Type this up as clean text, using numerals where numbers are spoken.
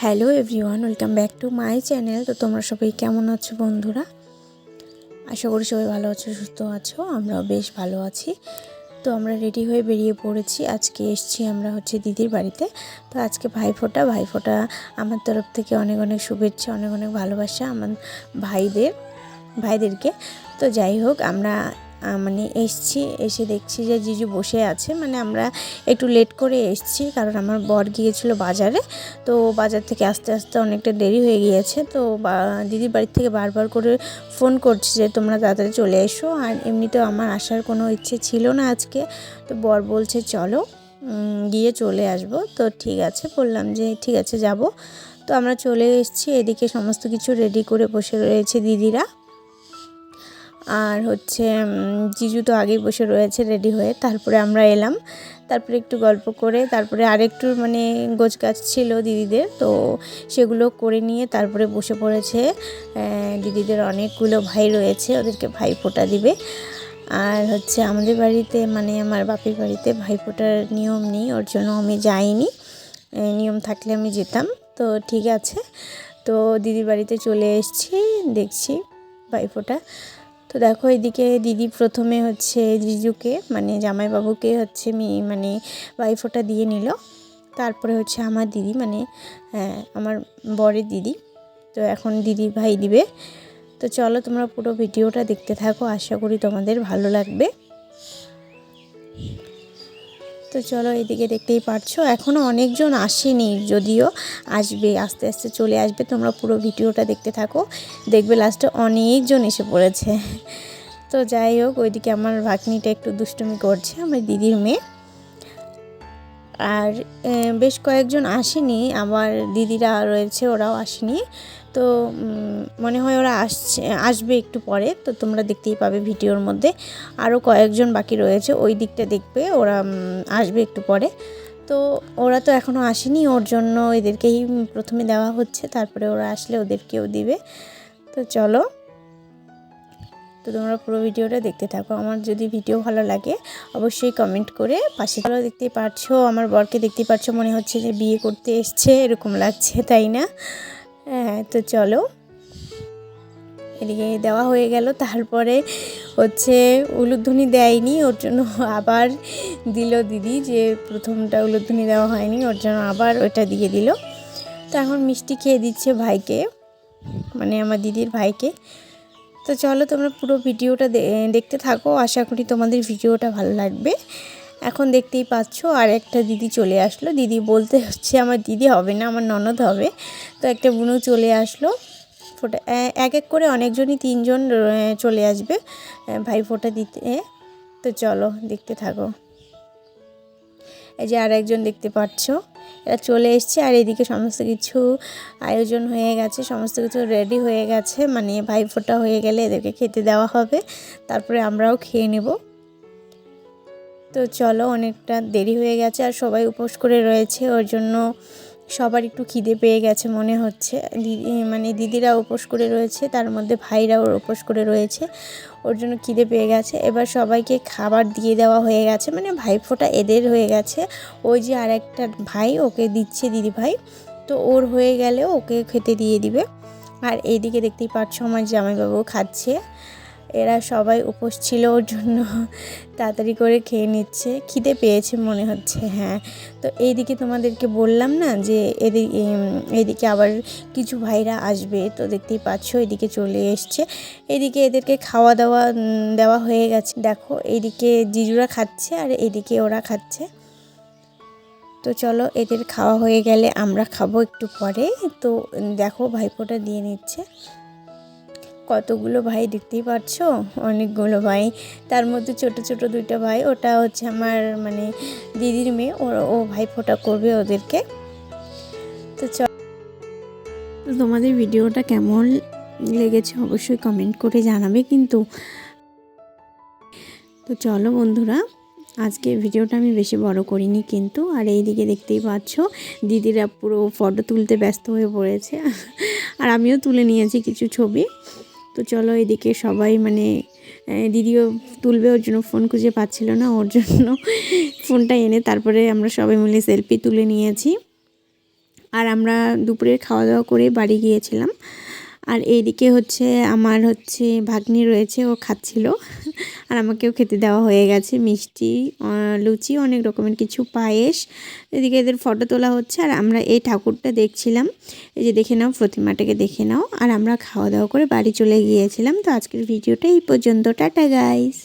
Hello everyone, welcome back to my channel. তো তোমরা সবাই কেমন আছো বন্ধুরা? আশা করি সবাই ভালো আছো, সুস্থ আছো। আমরাও বেশ ভালো আছি। তো আমরা রেডি হয়ে বেরিয়ে পড়েছি। আজকে এসছি আমরা দিদির বাড়িতে। তো আজকে ভাইফোঁটা আমার তরফ থেকে অনেক অনেক শুভেচ্ছা, অনেক অনেক ভালোবাসা আমার ভাইদেরকে। তো যাই হোক, আমরা এসে দেখছি যে জিজু বসে আছে। আমরা একটু লেট করে এসছি, কারণ আমার বর গিয়েছিল বাজারে। তো বাজার থেকে আস্তে আস্তে অনেকটা দেরি হয়ে গিয়েছে। তো দিদির বাড়ির থেকে বারবার করে ফোন করছে যে তোমরা তাড়াতাড়ি চলে এসো। আর এমনিতেও আমার আসার কোনো ইচ্ছে ছিল না আজকে। তো বর বলছে চলো গিয়ে চলে আসবো। তো ঠিক আছে বললাম যে ঠিক আছে যাব। তো আমরা চলে এসেছি। এদিকে সমস্ত কিছু রেডি করে বসে রয়েছে দিদিরা। আর জিজু তো আগেই বসে রয়েছে রেডি হয়ে। তারপরে আমরা এলাম, তারপরে একটু গল্প করে তারপরে আরেকটু গোছগাছ ছিল দিদিদের, তো সেগুলো করে নিয়ে তারপরে বসে পড়েছে। দিদিদের অনেকগুলো ভাই রয়েছে, ওদেরকে ভাইফোঁটা দিবে। আর আমাদের বাড়িতে আমার বাপের বাড়িতে ভাইফোঁটার নিয়ম নেই, ওর জন্য আমি যাইনি। নিয়ম থাকলে আমি যেতাম। তো ঠিক আছে, তো দিদির বাড়িতে চলে এসেছি, দেখছি ভাইফোঁটা। তো দেখো, এদিকে দিদি প্রথমে জিজুকে জামাইবাবুকে ভাইফোঁটা দিয়ে নিল। তারপরে আমার দিদি আমার বরের দিদি। তো এখন দিদি ভাই দিবে। তো চলো তোমরা পুরো ভিডিওটা দেখতে থাকো, আশা করি তোমাদের ভালো লাগবে। তো চলো, এদিকে দেখতেই পারছো এখনও অনেকজন আসেনি, যদিও আসবে, আস্তে আস্তে চলে আসবে। তোমরা পুরো ভিডিওটা দেখতে থাকো, দেখবে লাস্টে অনেকজন এসে পড়েছে। তো যাই হোক, ওইদিকে আমার ভাগ্নিটা একটু দুষ্টুমি করছে, আমার দিদির মেয়ে। আর বেশ কয়েকজন আসেনি, আমার দিদিরা রয়েছে, ওরাও আসেনি। তো মনে হয় ওরা আসবে একটু পরে। তো তোমরা দেখতেই পাবে ভিডিওর মধ্যে। আরও কয়েকজন বাকি রয়েছে, ওই দিকটা দেখবে, ওরা আসবে একটু পরে। তো ওরা তো এখনও আসেনি, ওর জন্য এদেরকেই প্রথমে দেওয়া হচ্ছে, তারপরে ওরা আসলে ওদেরকেও দিবে। তো চলো, তো তোমরা পুরো ভিডিওটা দেখতে থাকো। আমার যদি ভিডিও ভালো লাগে অবশ্যই কমেন্ট করে পাশে। তোমরা দেখতেই পাচ্ছো, আমার বরকে দেখতেই পাচ্ছো, মনে হচ্ছে যে বিয়ে করতে এসছে এরকম লাগছে, তাই না? হ্যাঁ, তো চলো, এদিকে দেওয়া হয়ে গেল। তারপরে উলুধ্বনি দেয়নি, ওর জন্য আবার দিল দিদি, যে প্রথমটা উলুধ্বনি দেওয়া হয়নি, ওর জন্য আবার ওটা দিয়ে দিল। তো এখন মিষ্টি খেয়ে দিচ্ছে ভাইকে, আমার দিদির ভাইকে। তো চলো তোমরা পুরো ভিডিওটা দেখতে থাকো, আশা করি তোমাদের ভিডিওটা ভালো লাগবে। এখন দেখতেই পাচ্ছ আর একটা দিদি চলে আসলো। দিদি বলতে আমার দিদি হবে না, আমার ননদ হবে। তো একটা বুনু চলে আসলো ফোঁটা, এক এক করে অনেকজনই, 3 জন চলে আসবে ভাই ফোঁটা দিতে। তো চলো দেখতে থাকো। এই যে আর একজন দেখতে পাচ্ছ, এরা চলে এসছে। আর এদিকে সমস্ত কিছু আয়োজন হয়ে গেছে, সমস্ত কিছু রেডি হয়ে গেছে। ভাইফোঁটা হয়ে গেলে এদেরকে খেতে দেওয়া হবে, তারপরে আমরাও খেয়ে নেব। তো চলো, অনেকটা দেরি হয়ে গেছে আর সবাই উপোস করে রয়েছে, ওর জন্য সবার একটু খিদে পেয়ে গেছে মনে হচ্ছে। দিদিরা উপোস করে রয়েছে, তার মধ্যে ভাইরাও উপোস করে রয়েছে, ওর জন্য খিদে পেয়ে গেছে। এবার সবাইকে খাবার দিয়ে দেওয়া হয়ে গেছে, ভাইফোঁটা এদের হয়ে গেছে। ওই যে আর একটা ভাই, ওকে দিচ্ছে দিদি ভাই। তো ওর হয়ে গেলে ওকে খেতে দিয়ে দিবে। আর এইদিকে দেখতেই পাচ্ছ আমার জামাইবাবু খাচ্ছে। এরা সবাই উপোস ছিল, ওর জন্য তাড়াতাড়ি করে খেয়ে নিচ্ছে, খিদে পেয়েছে মনে হচ্ছে। হ্যাঁ, তো এইদিকে তোমাদেরকে বললাম না যে এইদিকে আবার কিছু ভাইরা আসবে। তো দেখতেই পাচ্ছ এদিকে চলে এসছে। এদিকে এদেরকে খাওয়া দাওয়া দেওয়া হয়ে গেছে। দেখো, এইদিকে জিজুরা খাচ্ছে আর এইদিকে ওরা খাচ্ছে। তো চলো, এদের খাওয়া হয়ে গেলে আমরা খাবো একটু পরে। তো দেখো, ভাইফোঁটা দিয়ে নিচ্ছে। কতগুলো ভাই দেখতেই পাচ্ছ, অনেকগুলো ভাই। তার মধ্যে ছোট ছোট 2টা ভাই, ওটা আমার দিদির মেয়ে, ও ভাইফোঁটা করবে ওদেরকে। তো তোমাদের ভিডিওটা কেমন লেগেছে অবশ্যই কমেন্ট করে জানাবে কিন্তু। তো চলো বন্ধুরা, আজকে ভিডিওটা আমি বেশি বড় করিনি কিন্তু। আর এইদিকে দেখতেই পাচ্ছ দিদিরা পুরো ফটো তুলতে ব্যস্ত হয়ে পড়েছে, আর আমিও তুলে নিয়েছি কিছু ছবি। তো চলো, এদিকে সবাই দিদিও তুলবে, ওর জন্য ফোন খুঁজে পাচ্ছিল না, ওর জন্য ফোনটা এনে তারপরে আমরা সবাই মিলে সেলফি তুলে নিয়েছি। আর আমরা দুপুরের খাওয়া দাওয়া করে বাড়ি গিয়েছিলাম। আর এইদিকে হচ্ছে আমার ভাগ্নি রয়েছে, ও খাচ্ছিল আর আমাকেও খেতে দেওয়া হয়ে গেছে মিষ্টি, লুচি, অনেক রকমের কিছু, পায়েস। এদিকে এদের ফটো তোলা হচ্ছে আর আমরা এই ঠাকুরটা দেখছিলাম। এই যে দেখে নাও, প্রতিমাটাকে দেখে নাও। আর আমরা খাওয়া দাওয়া করে বাড়ি চলে গিয়েছিলাম। তো আজকের ভিডিওটা এই পর্যন্ত। Tata guys.